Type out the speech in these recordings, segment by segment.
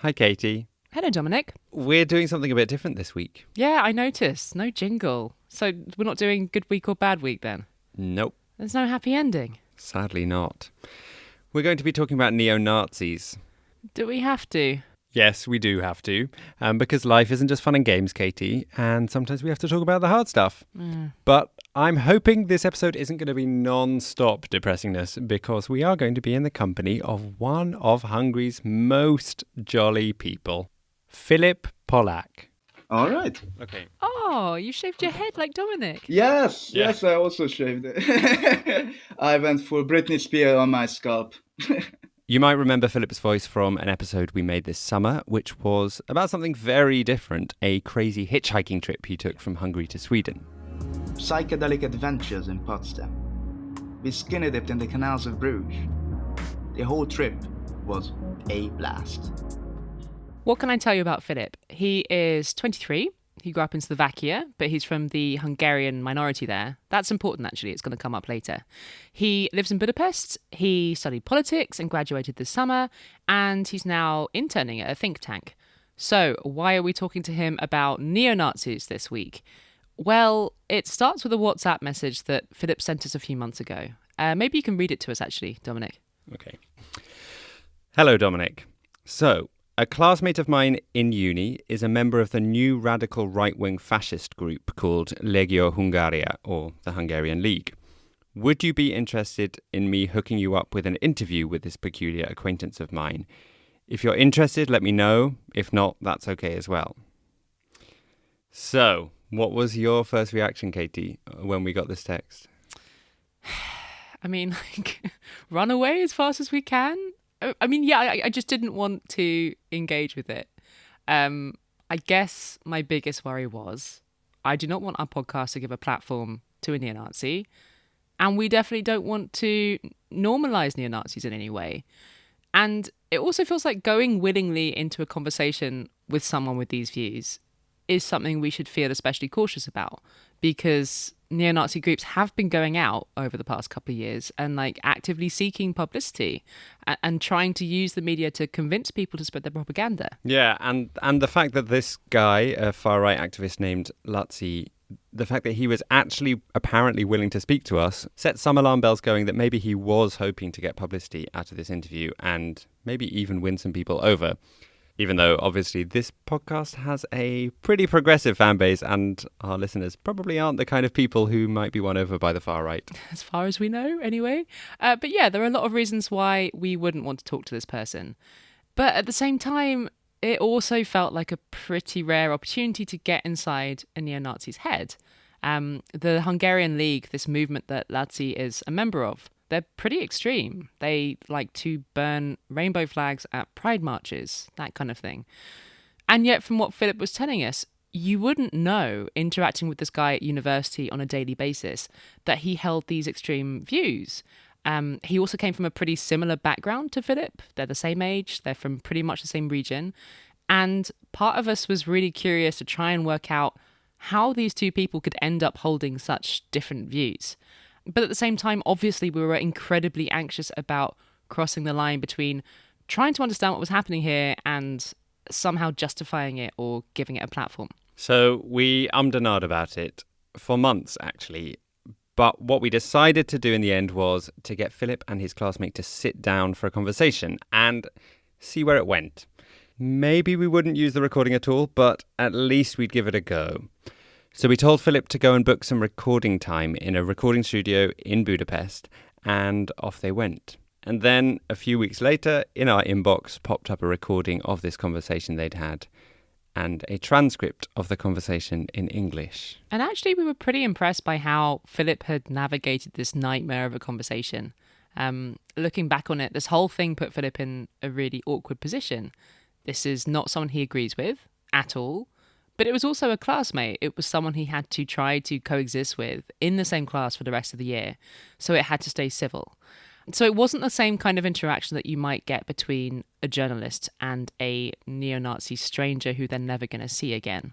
Hi, Katie. Hello, Dominic. We're doing something a bit different this week. Yeah, I noticed. No jingle. So we're not doing good week or bad week then? Nope, There's no happy ending. sadly not. We're going to be talking about neo-Nazis. Do we have to? Yes, we do have to, because life isn't just fun and games, Katie, and sometimes we have to talk about the hard stuff. But I'm hoping this episode isn't going to be non-stop depressingness, because we are going to be in the company of one of Hungary's most jolly people, Filip Polak. All right. Okay. Oh, you shaved your head like Dominic. Yes, Yeah. yes, I also shaved it. I went for Britney Spears on my scalp. You might remember Philip's voice from an episode we made this summer, which was about something very different, a crazy hitchhiking trip he took from Hungary to Sweden. Psychedelic adventures in Potsdam. We skinny dipped in the canals of Bruges. The whole trip was a blast. What can I tell you about Filip? He is 23. He grew up in Slovakia, but he's from the Hungarian minority there. That's important, actually. It's going to come up later. He lives in Budapest. He studied politics and graduated this summer, and he's now interning at a think tank. So why are we talking to him about neo-Nazis this week? Well, it starts with a WhatsApp message that Filip sent us a few months ago. Maybe you can read it to us, actually, Dominic. Okay. Hello, Dominic. So, a classmate of mine in uni is a member of the new radical right-wing fascist group called Legio Hungaria, or the Hungarian League. Would you be interested in me hooking you up with an interview with this peculiar acquaintance of mine? If you're interested, let me know. If not, that's okay as well. So, what was your first reaction, Katie, when we got this text? I mean, run away as fast as we can. I mean, yeah, I just didn't want to engage with it. I guess my biggest worry was I do not want our podcast to give a platform to a neo-Nazi, and we definitely don't want to normalize neo-Nazis in any way. And it also feels like going willingly into a conversation with someone with these views is something we should feel especially cautious about, because neo-Nazi groups have been going out over the past couple of years and actively seeking publicity and trying to use the media to convince people to spread their propaganda. Yeah, and the fact that this guy, a far-right activist named Laci, the fact that he was actually apparently willing to speak to us set some alarm bells going that maybe he was hoping to get publicity out of this interview and maybe even win some people over. Even though, obviously, this podcast has a pretty progressive fan base and our listeners probably aren't the kind of people who might be won over by the far right. As far as we know, anyway. But yeah, there are a lot of reasons why we wouldn't want to talk to this person. But at the same time, it also felt like a pretty rare opportunity to get inside a neo-Nazi's head. The Hungarian League, this movement that Laci is a member of, they're pretty extreme. They like to burn rainbow flags at pride marches, that kind of thing. And yet, from what Filip was telling us, you wouldn't know, interacting with this guy at university on a daily basis, that he held these extreme views. He also came from a pretty similar background to Filip. They're the same age. They're from pretty much the same region. And part of us was really curious to try and work out how these two people could end up holding such different views. But at the same time, obviously, we were incredibly anxious about crossing the line between trying to understand what was happening here and somehow justifying it or giving it a platform. So we ummed and ahed about it for months, actually. But what we decided to do in the end was to get Filip and his classmate to sit down for a conversation and see where it went. Maybe we wouldn't use the recording at all, but at least we'd give it a go. So we told Filip to go and book some recording time in a recording studio in Budapest, and off they went. And then a few weeks later, in our inbox popped up a recording of this conversation they'd had and a transcript of the conversation in English. And actually, we were pretty impressed by how Filip had navigated this nightmare of a conversation. Looking back on it, this whole thing put Filip in a really awkward position. This is not someone he agrees with at all. But it was also a classmate. It was someone he had to try to coexist with in the same class for the rest of the year. So it had to stay civil. So it wasn't the same kind of interaction that you might get between a journalist and a neo-Nazi stranger who they're never going to see again.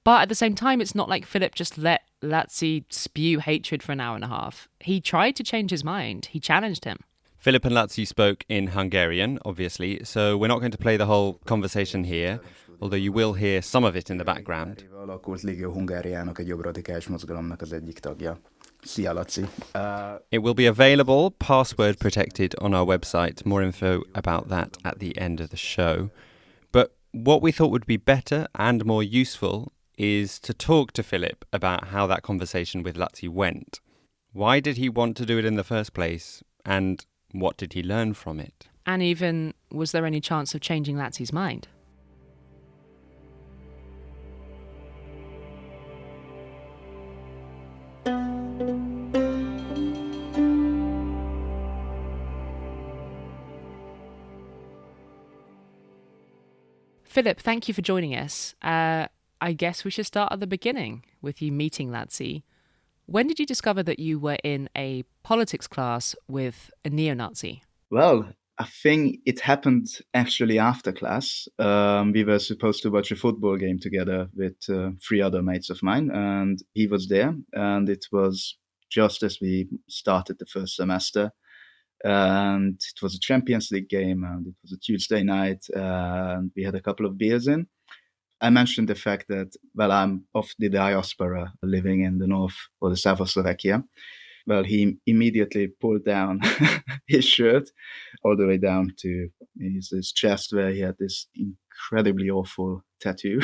But at the same time, it's not like Filip just let Laci spew hatred for an hour and a half. He tried to change his mind. He challenged him. Philip and Laci spoke in Hungarian, obviously, so we're not going to play the whole conversation here, although you will hear some of it in the background. Alakult Légió Hungáriának egy jobb radikális mozgalomnak az egyik tagja. Szia, Laci. It will be available, password protected, on our website. More info about that at the end of the show. But what we thought would be better and more useful is to talk to Philip about how that conversation with Laci went. Why did he want to do it in the first place? And what did he learn from it? And even, was there any chance of changing Laci's mind? Philip, thank you for joining us. I guess we should start at the beginning with you meeting Laci. When did you discover that you were in a politics class with a neo-Nazi? Well, I think it happened actually after class. We were supposed to watch a football game together with 3 other mates of mine, and he was there. And it was just as we started the first semester. And it was a Champions League game, and it was a Tuesday night, and we had a couple of beers in. I mentioned the fact that, well, I'm of the diaspora living in the north or the south of Slovakia. Well, he immediately pulled down his shirt all the way down to his chest, where he had this incredibly awful tattoo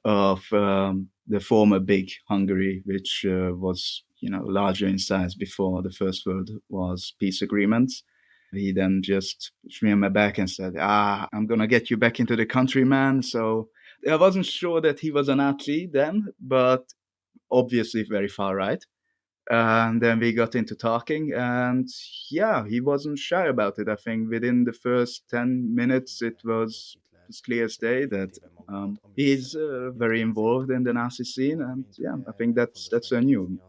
of the former big Hungary, which was, larger in size before the First World War's peace agreements. He then just pushed me on my back and said, I'm going to get you back into the country, man. So I wasn't sure that he was a Nazi then, but obviously very far right. And then we got into talking, and yeah, he wasn't shy about it. I think within the first 10 minutes, it was as clear as day that he's very involved in the Nazi scene, and yeah, I think that's new.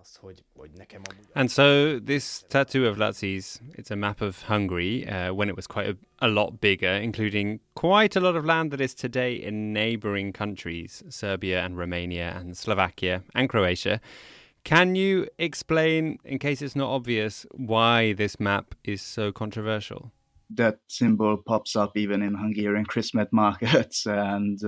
And so this tattoo of Laci's, it's a map of Hungary when it was quite a lot bigger, including quite a lot of land that is today in neighbouring countries, Serbia and Romania and Slovakia and Croatia. Can you explain, in case it's not obvious, why this map is so controversial? That symbol pops up even in Hungarian Christmas markets and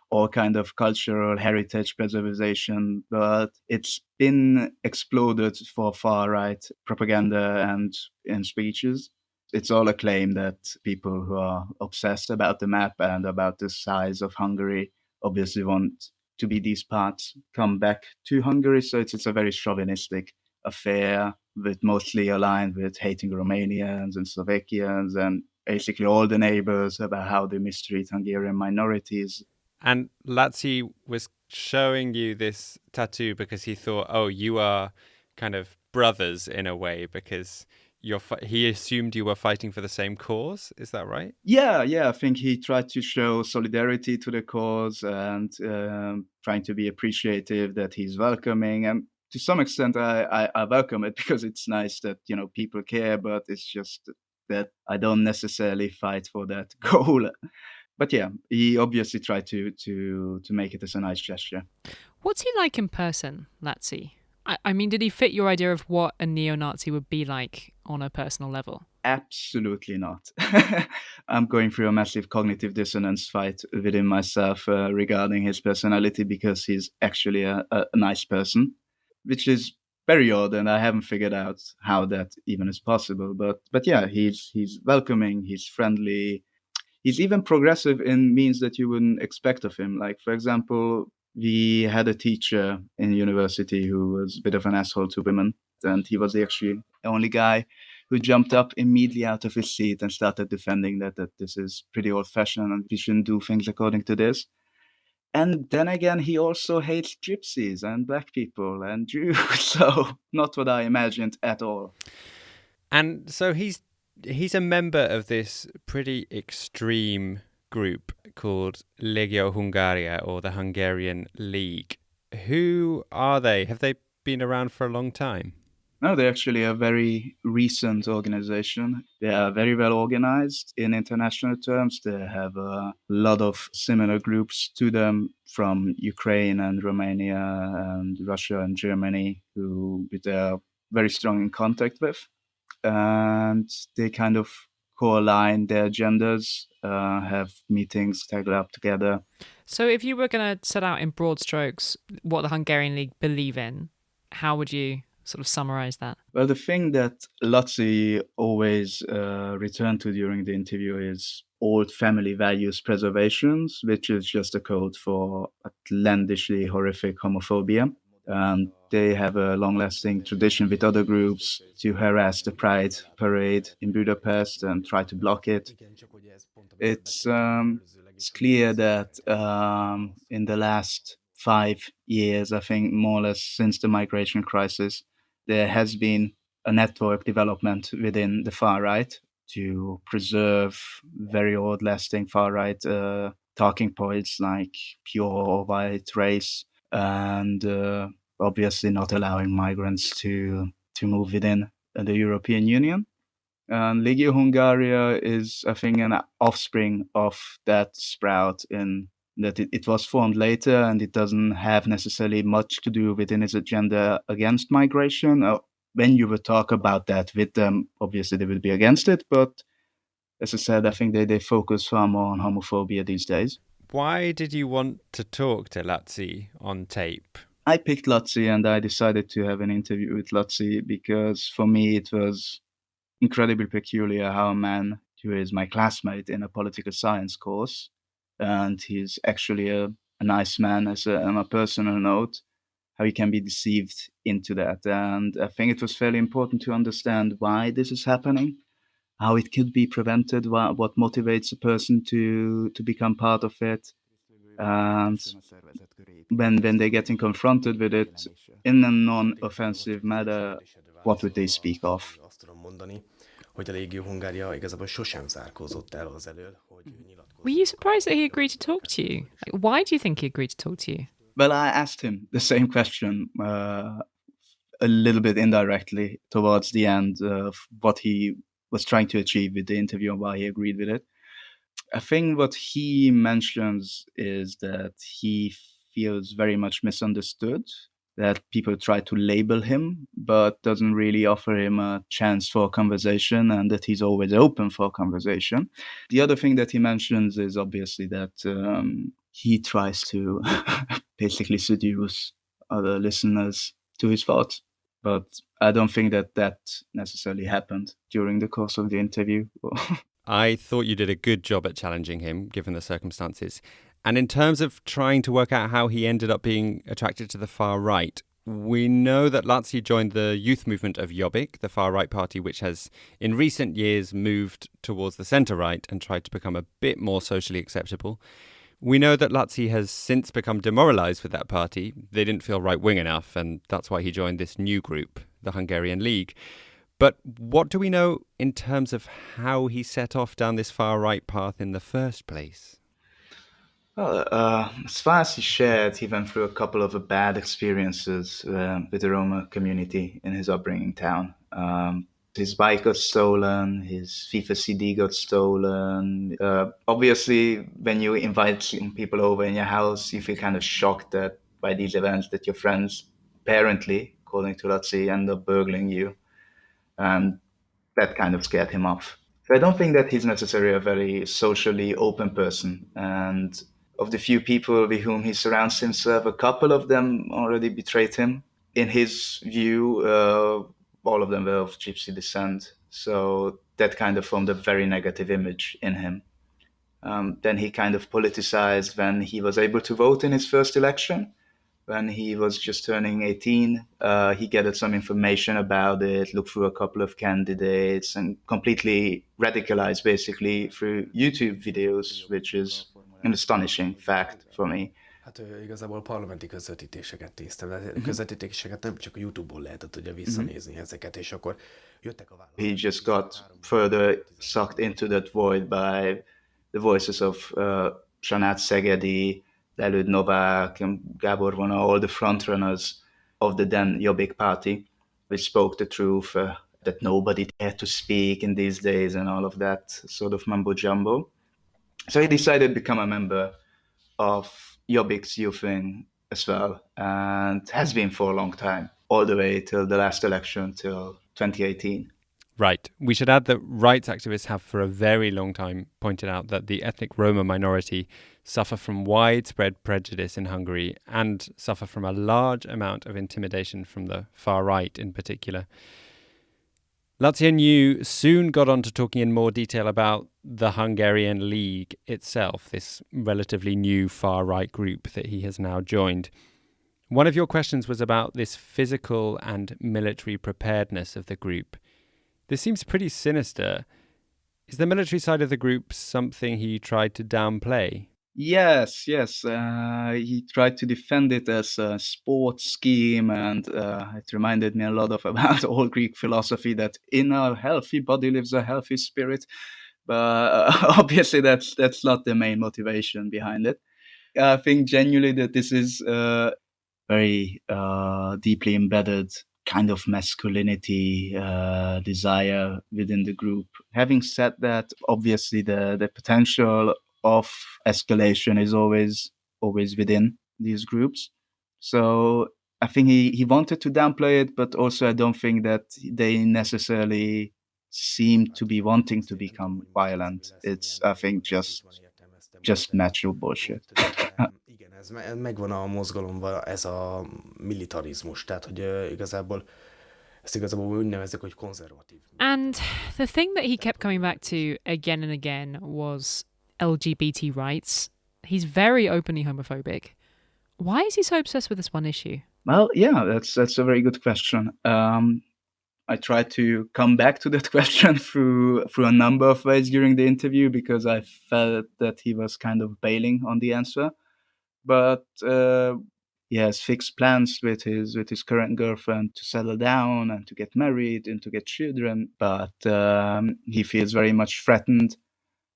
all kind of cultural heritage preservation, but it's been exploded for far-right propaganda and in speeches. It's all a claim that people who are obsessed about the map and about the size of Hungary obviously want to be these parts come back to Hungary. So it's a very chauvinistic affair, with mostly aligned with hating Romanians and Slovakians and basically all the neighbors about how they mistreat Hungarian minorities. And Laci was showing you this tattoo because he thought, oh, you are kind of brothers in a way, because he assumed you were fighting for the same cause. Is that right? Yeah. I think he tried to show solidarity to the cause and trying to be appreciative that he's welcoming. And to some extent, I welcome it because it's nice that, people care, but it's just that I don't necessarily fight for that goal. But yeah, he obviously tried to make it as a nice gesture. What's he like in person, Laci? I mean, did he fit your idea of what a neo-Nazi would be like on a personal level? Absolutely not. I'm going through a massive cognitive dissonance fight within myself regarding his personality, because he's actually a nice person, which is very odd, and I haven't figured out how that even is possible. But yeah, he's welcoming, he's friendly, he's even progressive in means that you wouldn't expect of him. Like, for example, we had a teacher in university who was a bit of an asshole to women, and he was actually the only guy who jumped up immediately out of his seat and started defending that this is pretty old-fashioned and we shouldn't do things according to this. And then again, he also hates gypsies and black people and Jews, so not what I imagined at all. And so he's a member of this pretty extreme group called Legio Hungaria, or the Hungarian League. Who are they? Have they been around for a long time? No, they're actually a very recent organization. They are very well organized in international terms. They have a lot of similar groups to them from Ukraine and Romania and Russia and Germany, who they are very strong in contact with. and they kind of co-align their agendas, have meetings, tag up together. So, if you were going to set out in broad strokes what the Hungarian League believe in, how would you sort of summarize that? Well, the thing that Laci always returned to during the interview is old family values preservations, which is just a code for outlandishly horrific homophobia. And they have a long-lasting tradition with other groups to harass the Pride parade in Budapest and try to block it. It's clear that in the last 5 years, I think more or less since the migration crisis, there has been a network development within the far right to preserve very old lasting far right talking points like pure or white race and obviously not allowing migrants to move within the European Union. And Legio Hungaria is, I think, an offspring of that sprout in that it was formed later and it doesn't have necessarily much to do within its agenda against migration. When you would talk about that with them, obviously they would be against it. But as I said, I think they focus far more on homophobia these days. Why did you want to talk to Laci on tape? I picked Laci and I decided to have an interview with Laci because for me it was incredibly peculiar how a man who is my classmate in a political science course, and he's actually a nice man on a personal note, how he can be deceived into that. And I think it was fairly important to understand why this is happening, how it could be prevented, what motivates a person to become part of it. And when they're getting confronted with it in a non-offensive manner, what would they speak of? hogy a Légió Hungária igazából sosem zárkózott el az elől, hogy nyilatkozzon. Were you surprised that he agreed to talk to you? Like, why do you think he agreed to talk to you? Well, I asked him the same question a little bit indirectly towards the end of what he was trying to achieve with the interview and why he agreed with it. I think what he mentions is that he feels very much misunderstood, that people try to label him, but doesn't really offer him a chance for a conversation, and that he's always open for conversation. The other thing that he mentions is obviously that he tries to basically seduce other listeners to his thoughts. But I don't think that necessarily happened during the course of the interview. I thought you did a good job at challenging him, given the circumstances. And in terms of trying to work out how he ended up being attracted to the far right, we know that Laci joined the youth movement of Jobbik, the far right party, which has in recent years moved towards the centre right and tried to become a bit more socially acceptable. We know that Laci has since become demoralised with that party. They didn't feel right wing enough, and that's why he joined this new group, the Hungarian League. But what do we know in terms of how he set off down this far right path in the first place? Well, as far as he shared, he went through a couple of bad experiences with the Roma community in his upbringing town. His bike got stolen, his FIFA CD got stolen. Obviously, when you invite people over in your house, you feel kind of shocked that by these events that your friends, apparently, according to Laci, end up burgling you. And that kind of scared him off. So I don't think that he's necessarily a very socially open person. And of the few people with whom he surrounds himself, a couple of them already betrayed him. In his view, all of them were of gypsy descent. So that kind of formed a very negative image in him. Then he kind of politicized when he was able to vote in his first election. When he was just turning 18, he gathered some information about it, looked through a couple of candidates, and completely radicalized basically through YouTube videos, which is an astonishing fact for me. Hát igazából parlamenti közvetítéseket néztem, de közvetítéseket nem csak a YouTube-on lehetett ugye visszanézni ezeket, és akkor jöttek a választások. He just got further sucked into that void by the voices of Sanát Szegedi, Előd Novák, and Gábor Vona, all the frontrunners of the then Jobbik party, which spoke the truth, that nobody dared to speak in these days and all of that sort of mumbo jumbo. So he decided to become a member of Jobbik's youth wing as well, and has been for a long time, all the way till the last election, till 2018. Right. We should add that rights activists have for a very long time pointed out that the ethnic Roma minority suffer from widespread prejudice in Hungary and suffer from a large amount of intimidation from the far right in particular. Laci and you soon got on to talking in more detail about the Hungarian League itself, this relatively new far right group that he has now joined. One of your questions was about this physical and military preparedness of the group. This seems pretty sinister. Is the military side of the group something he tried to downplay? Yes. He tried to defend it as a sports scheme, and it reminded me a lot of about old Greek philosophy that in a healthy body lives a healthy spirit. But obviously, that's not the main motivation behind it. I think genuinely that this is very deeply embedded kind of masculinity desire within the group. Having said that, obviously the potential of escalation is always within these groups. So I think he wanted to downplay it, but also I don't think that they necessarily seem to be wanting to become violent. It's, I think, just natural bullshit. Igen, ez megvan a mozgalomban, ez a militarizmus, tehát hogy igazából ezt igazából úgy nevezzük, hogy konzervatív. And the thing that he kept coming back to again and again was LGBT rights. He's very openly homophobic. Why is he so obsessed with this one issue? Well, yeah, that's a very good question. I tried to come back to that question through a number of ways during the interview because I felt that he was kind of bailing on the answer. But he has fixed plans with his current girlfriend to settle down and to get married and to get children. But he feels very much threatened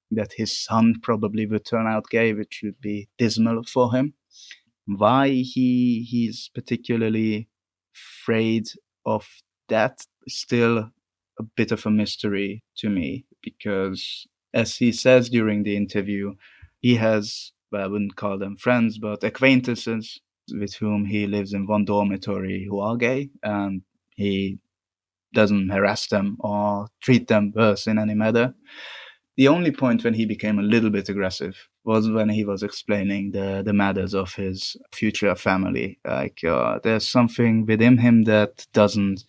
that his son probably would turn out gay, which would be dismal for him. Why he's particularly afraid of that is still a bit of a mystery to me, because as he says during the interview, he has, well, I wouldn't call them friends, but acquaintances with whom he lives in one dormitory who are gay, and he doesn't harass them or treat them worse in any matter. The only point when he became a little bit aggressive was when he was explaining the matters of his future family. Like there's something within him that doesn't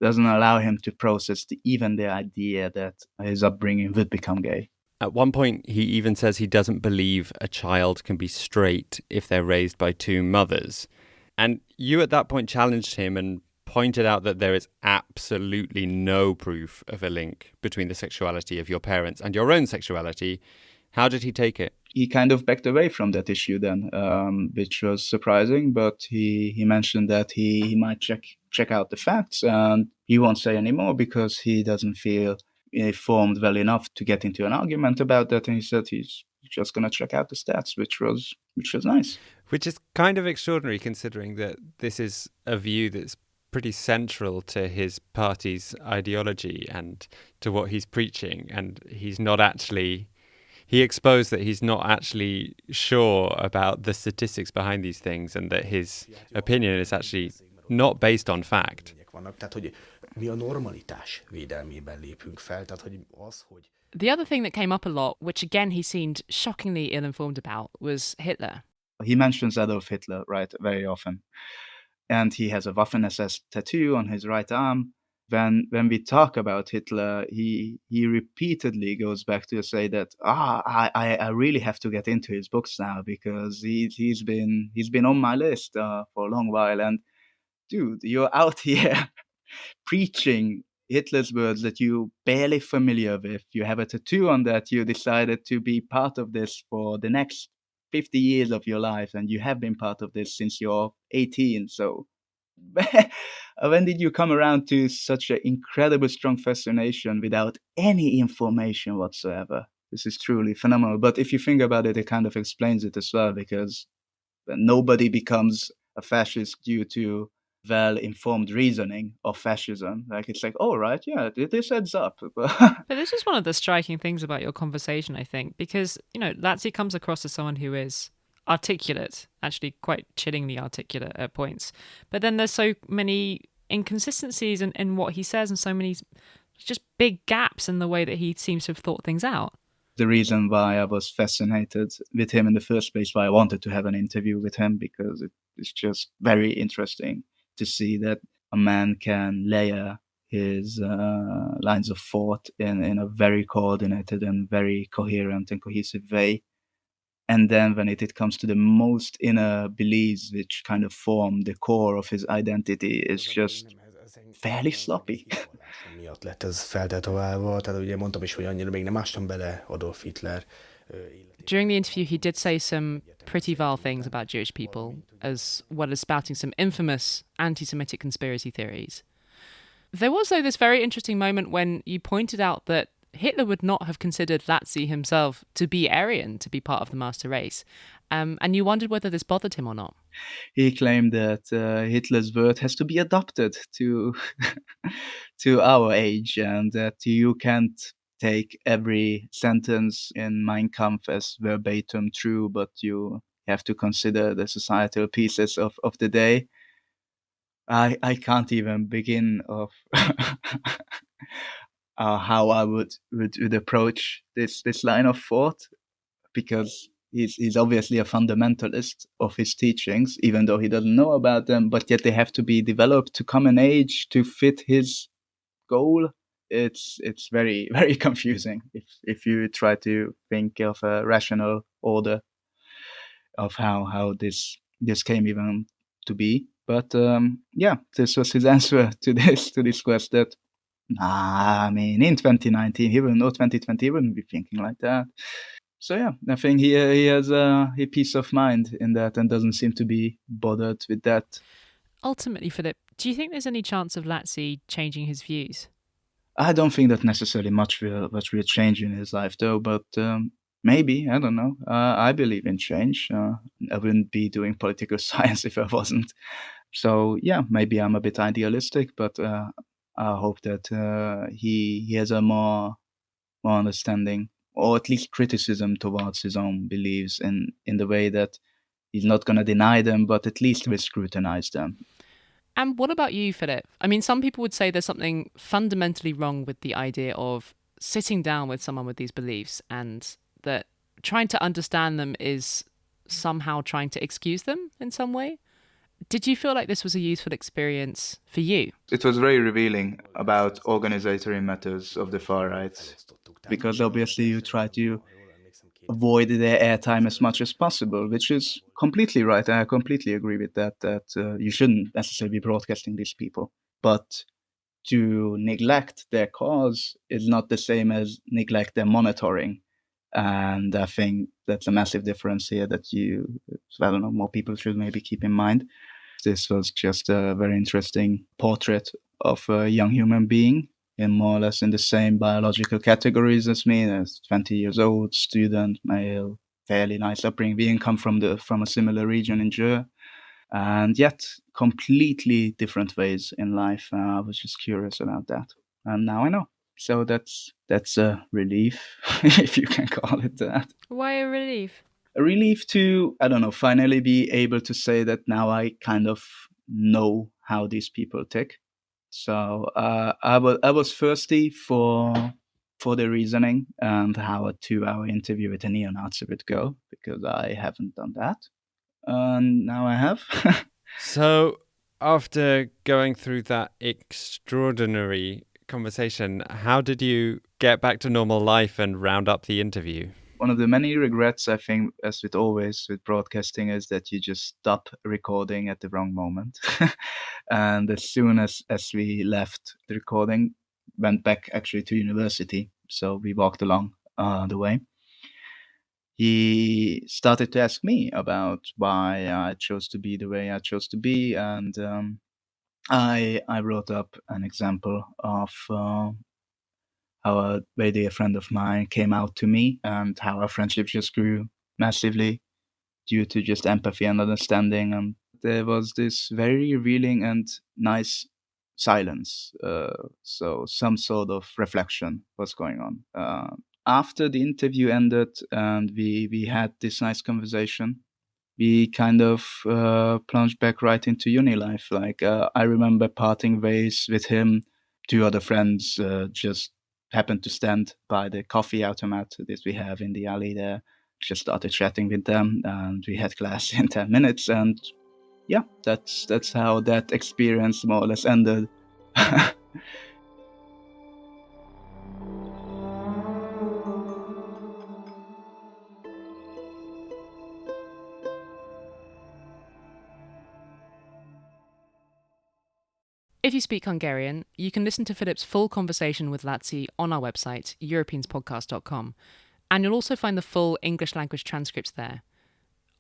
allow him to process even the idea that his upbringing would become gay. At one point, he even says he doesn't believe a child can be straight if they're raised by two mothers. And you at that point challenged him and pointed out that there is absolutely no proof of a link between the sexuality of your parents and your own sexuality. How did he take it? He kind of backed away from that issue then, which was surprising, but he mentioned that he might check out the facts, and he won't say anymore because he doesn't feel informed well enough to get into an argument about that, and he said he's just going to check out the stats, which was nice. Which is kind of extraordinary considering that this is a view that's pretty central to his party's ideology and to what he's preaching, and he exposed that he's not actually sure about the statistics behind these things and that his opinion is actually not based on fact. The other thing that came up a lot, which again he seemed shockingly ill-informed about, was Hitler. He mentions Adolf Hitler, right, very often. And he has a Waffen-SS tattoo on his right arm. When we talk about Hitler, he repeatedly goes back to say that I really have to get into his books now because he's been on my list for a long while. And dude, you're out here preaching Hitler's words that you're barely familiar with. You have a tattoo on that. You decided to be part of this for the next 50 years of your life, and you have been part of this since you're 18. So when did you come around to such an incredible strong fascination without any information whatsoever? This is truly phenomenal. But if you think about it, it kind of explains it as well, because nobody becomes a fascist due to well-informed reasoning of fascism. Like, it's like, oh, right, yeah, this adds up. But this is one of the striking things about your conversation, I think, because, Laci comes across as someone who is articulate, actually quite chillingly articulate at points. But then there's so many inconsistencies in what he says and so many just big gaps in the way that he seems to have thought things out. The reason why I was fascinated with him in the first place, why I wanted to have an interview with him, because it's just very interesting to see that a man can layer his lines of thought in a very coordinated and very coherent and cohesive way. And then when it comes to the most inner beliefs, which kind of form the core of his identity, is just fairly sloppy. Miatt lett ez feltetoválva, tehát ugye mondtam is, hogy annyira még nem ástam bele Adolf Hitler. During the interview, he did say some pretty vile things about Jewish people, as well as spouting some infamous anti-Semitic conspiracy theories. There was, though, this very interesting moment when you pointed out that Hitler would not have considered Laci himself to be Aryan, to be part of the master race. And you wondered whether this bothered him or not. He claimed that Hitler's word has to be adapted to to our age, and that you can't take every sentence in Mein Kampf as verbatim true, but you have to consider the societal pieces of the day. I can't even begin of how I would approach this line of thought, because he's obviously a fundamentalist of his teachings, even though he doesn't know about them, but yet they have to be developed to common age to fit his goal. It's very, very confusing if you try to think of a rational order of how this came even to be. But this was his answer to this question. I mean, in 2019, he wouldn't, or 2020, he wouldn't be thinking like that. So yeah, I think he has a peace of mind in that and doesn't seem to be bothered with that. Ultimately, Philip, do you think there's any chance of Laci changing his views? I don't think that necessarily much will change in his life, though. But maybe, I don't know. I believe in change. I wouldn't be doing political science if I wasn't. So yeah, maybe I'm a bit idealistic, but I hope that he has a more understanding, or at least criticism towards his own beliefs, in the way that he's not going to deny them, but at least will scrutinize them. And what about you, Philip? I mean, some people would say there's something fundamentally wrong with the idea of sitting down with someone with these beliefs, and that trying to understand them is somehow trying to excuse them in some way. Did you feel like this was a useful experience for you? It was very revealing about organizatory matters of the far right, because obviously you try to avoid their airtime as much as possible, which is completely right. I completely agree with that you shouldn't necessarily be broadcasting these people. But to neglect their cause is not the same as neglect their monitoring. And I think that's a massive difference here that I don't know, more people should maybe keep in mind. This was just a very interesting portrait of a young human being in more or less in the same biological categories as me, as 20 years old, student, male, fairly nice upbringing, being come from a similar region in Jura, and yet completely different ways in life. I was just curious about that, and now I know. So that's a relief, if you can call it that. Why a relief? A relief to, I don't know, finally be able to say that now I kind of know how these people tick. So I was thirsty for the reasoning and how a 2-hour interview with a neo-Nazi would go, because I haven't done that, and now I have. So after going through that extraordinary conversation, how did you get back to normal life and round up the interview? One of the many regrets, I think, as with always with broadcasting, is that you just stop recording at the wrong moment. And as soon as we left the recording, went back actually to university, so we walked along the way, he started to ask me about why I chose to be the way I chose to be. And I wrote up an example of how a very dear friend of mine came out to me, and how our friendship just grew massively due to just empathy and understanding. And there was this very revealing and nice silence. So some sort of reflection was going on. After the interview ended and we had this nice conversation, we kind of plunged back right into uni life. Like I remember parting ways with him two other friends just happened to stand by the coffee automat that we have in the alley there. Just started chatting with them, and we had class in 10 minutes. And yeah, that's how that experience more or less ended. If you speak Hungarian, you can listen to Philip's full conversation with Laci on our website, europeanspodcast.com, and you'll also find the full English language transcripts there.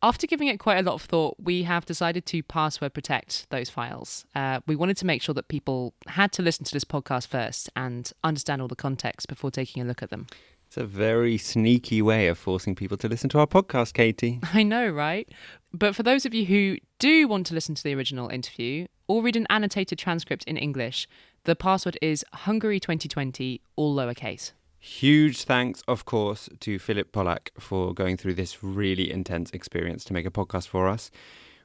After giving it quite a lot of thought, we have decided to password protect those files. We wanted to make sure that people had to listen to this podcast first and understand all the context before taking a look at them. It's a very sneaky way of forcing people to listen to our podcast, Katie. I know, right? But for those of you who do want to listen to the original interview or read an annotated transcript in English, the password is Hungary 2020, all lowercase. Huge thanks, of course, to Filip Polak for going through this really intense experience to make a podcast for us.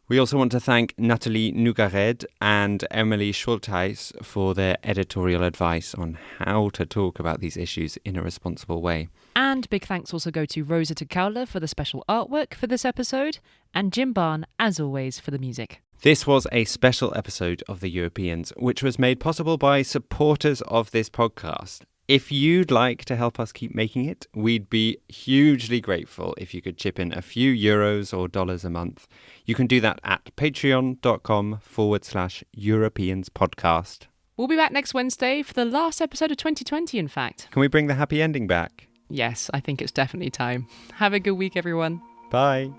We also want to thank Natalie Nugared and Emily Schultheis for their editorial advice on how to talk about these issues in a responsible way. And big thanks also go to Rosa Takaula for the special artwork for this episode, and Jim Barn, as always, for the music. This was a special episode of The Europeans, which was made possible by supporters of this podcast. If you'd like to help us keep making it, we'd be hugely grateful if you could chip in a few euros or dollars a month. You can do that at patreon.com/Europeans podcast. We'll be back next Wednesday for the last episode of 2020, in fact. Can we bring the happy ending back? Yes, I think it's definitely time. Have a good week, everyone. Bye.